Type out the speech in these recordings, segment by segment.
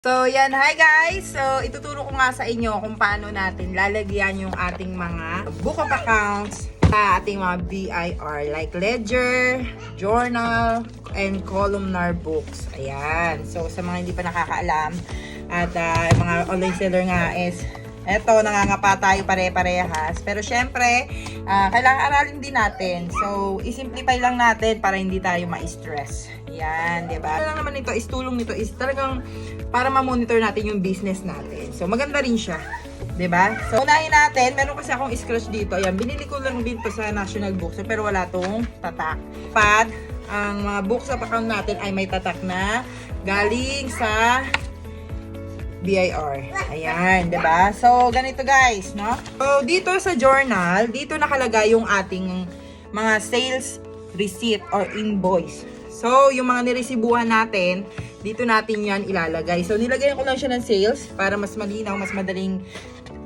So, yan. Hi guys! So, ituturo ko nga sa inyo kung paano natin lalagyan yung ating mga book of accounts sa ating mga BIR like ledger, journal, and columnar books. Ayan. So, sa mga hindi pa nakakaalam at mga online seller nga is eto, nangangapa tayo pare-parehas. Pero syempre, kailangan aralin din natin. So, isimplify lang natin para hindi tayo ma-stress. Yan, diba? Ano lang naman ito, is tulong nito is talagang para ma-monitor natin yung business natin. So, maganda rin siya. Diba? So, unahin natin, meron kasi akong scratch dito. Ayan, binili ko lang din to sa National Bookstore, pero wala tong tatak. Ang mga books of account natin ay may tatak na galing sa BIR. Ayan, 'di ba? So, ganito guys, no? So, dito sa journal, dito nakalagay yung ating mga sales receipt or invoice. So, yung mga niresibuhan natin, dito natin 'yan ilalagay. So, nilagyan ko lang siya ng sales para mas malinaw, mas madaling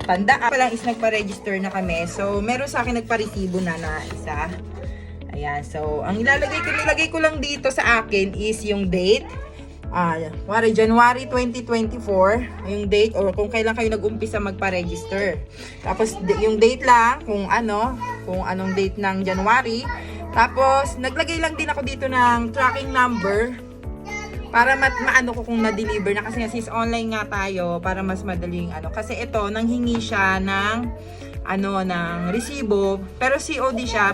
tandaan. Pa lang is nagpa-register na kami. So, meron sa akin nagpa-resibo na isa. Ayan. So, ang nilagay ko lang dito sa akin is yung date. January 2024 yung date or kung kailan kayo nag-umpisa magpa-register. Tapos yung date lang kung anong date ng January. Tapos naglagay lang din ako dito ng tracking number para maano ko kung na-deliver na, kasi since online nga tayo, para mas madaling kasi ito nanghingi siya ng ng resibo, pero COD siya.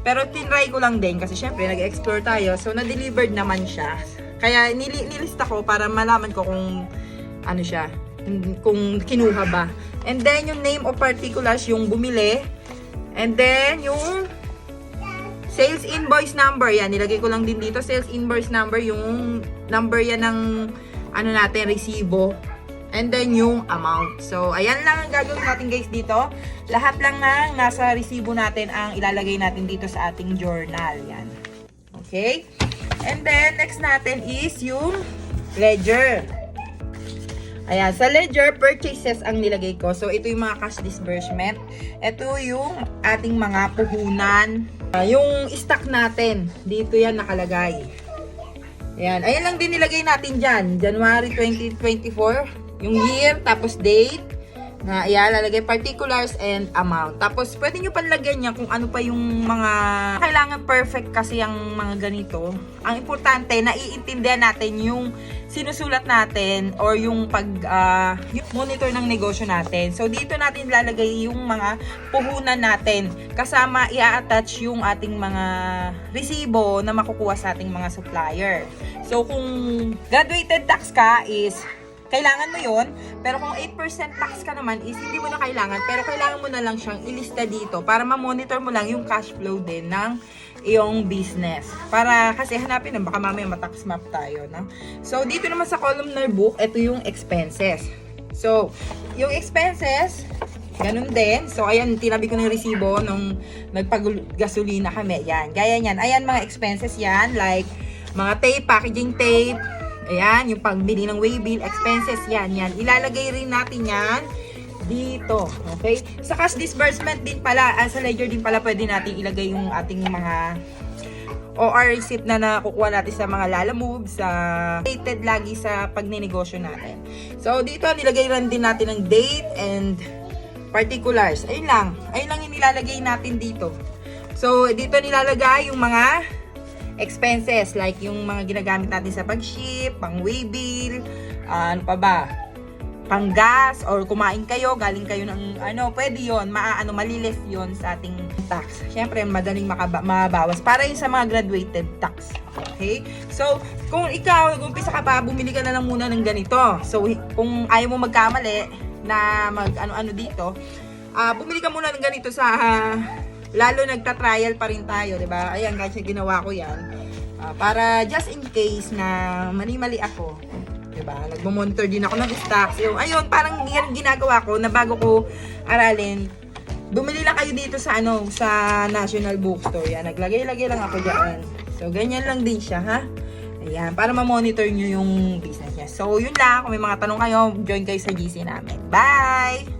Pero tinry ko lang din kasi syempre nag-explore tayo. So na-delivered naman siya. Kaya nilista ko para malaman ko kung siya, kung kinuha ba. And then yung name of particulars yung bumili. And then yung sales invoice number, yan nilagay ko lang din dito, sales invoice number, yung number yan ng natin, resibo. And then yung amount. So ayan lang ang gagawin natin guys dito. Lahat lang ng nasa resibo natin ang ilalagay natin dito sa ating journal. Yan. Okay? And then, next natin is yung ledger. Ayan, sa ledger, purchases ang nilagay ko. So, ito yung mga cash disbursement. Ito yung ating mga puhunan. Yung stock natin, dito yan nakalagay. Ayan, ayan lang din nilagay natin dyan. January 2024, yung year, tapos date. Na ilalagay particulars and amount. Tapos pwede nyo panlagyan niya kung ano pa yung mga kailangan perfect kasi ang mga ganito. Ang importante, naiintindihan natin yung sinusulat natin or yung yung monitor ng negosyo natin. So dito natin lalagay yung mga puhunan natin. Kasama i-attach yung ating mga resibo na makukuha sa ating mga supplier. So kung graduated tax ka is kailangan mo yon, pero kung 8% tax ka naman is hindi mo na kailangan, pero kailangan mo na lang siyang ilista dito para ma-monitor mo lang yung cash flow din ng iyong business. Para kasi hanapin na baka mamaya ma-tax map tayo, no? So dito naman sa columnar book, ito yung expenses. So yung expenses, ganun din. So ayan, tinabi ko ng resibo nung nagpag-gasolina kami. Yan, gaya niyan. Ayan mga expenses yan, like mga tape, packaging tape. Ayan, yung pagbili ng waybill, expenses, yan. Ilalagay rin natin yan dito. Okay? Sa cash disbursement din pala, sa ledger din pala, pwede natin ilagay yung ating mga OR receipt na nakukuha natin sa mga Lala Moves, sa related lagi sa pagninegosyo natin. So, dito, nilagay rin din natin ang date and particulars. Ayun lang yung nilalagay natin dito. So, dito nilalagay yung mga expenses like yung mga ginagamit natin sa pag-ship, pang waybill, ano pa ba? Pang gas or kumain kayo, galing kayo ng pwede yon, maliless yon sa ating tax. Syempre, madaling mabawas para yun sa mga graduated tax. Okay? So, kung ikaw nag-umpisa ka pa, bumili ka na lang muna ng ganito. So, kung ayaw mo magkamali na dito, bumili ka muna ng ganito sa lalo nagta-trial pa rin tayo, 'di ba? Ayan, kasi ginawa ko 'yan. Para just in case na mali-mali ako, 'di ba? Nagmo-monitor din ako ng stocks. So, ayun, parang yan ginagawa ko na bago ko aralin. Bumili lang kayo dito sa sa National Bookstore. Yan, naglagay-lagay lang ako diyan. So, ganyan lang din siya, ha? Ayan, para ma-monitor niyo yung business niya. So, yun lang. Kung may mga tanong kayo, join kayo sa GC namin. Bye!